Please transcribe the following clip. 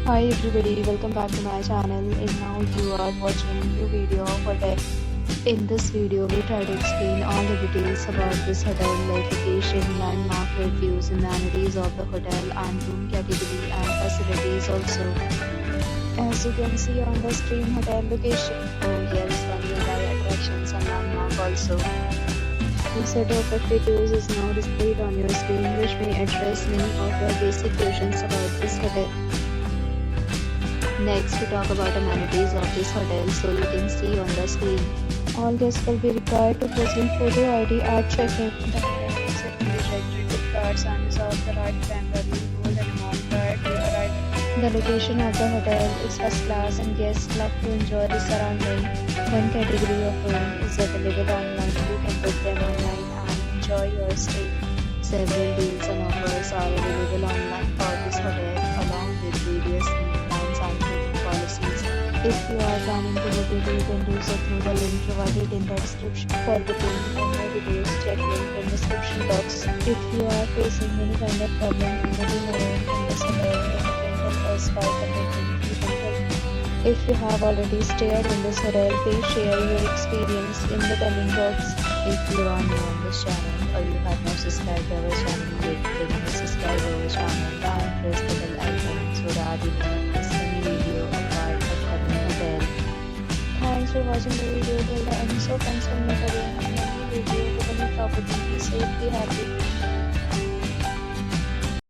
Hi everybody, welcome back to my channel, and now you are watching a new video of hotel. In this video, we try to explain all the details about this hotel, like location, landmark, reviews, amenities of the hotel, and room category and facilities also. As you can see on the screen, hotel location. Oh yes, and nearby attractions and landmark also. The set of FAQs is now displayed on your screen, which may address many of your basic questions about this hotel. Next, we talk about amenities of this hotel, so you can see on the screen. All guests will be required to present photo ID at check-in. The hotel accepts credit cards and reserves the right to temporarily hold an amount prior to arrival. The location of the hotel is first class and guests love to enjoy the surrounding. One category of room is available online. You can book them online and enjoy your stay. Several deals and offers are available online for this hotel, along with various plans and payment policies. If you are planning to book it, you can do so through the link provided in the description. For booking or more details, check link in description box. If you are facing any kind of problem in booking a room in this hotel, you can help us by commenting. You can help. If you have already stayed in this hotel, please share your experience in the comment box. If you are new on this channel or you have not subscribed to our channel yet, then subscribe to our channel and press the bell icon so that you don't miss any video about upcoming hotel. Thanks for watching the video till the end. So friends, will meet again in a new video with a new property. Be safe, be happy.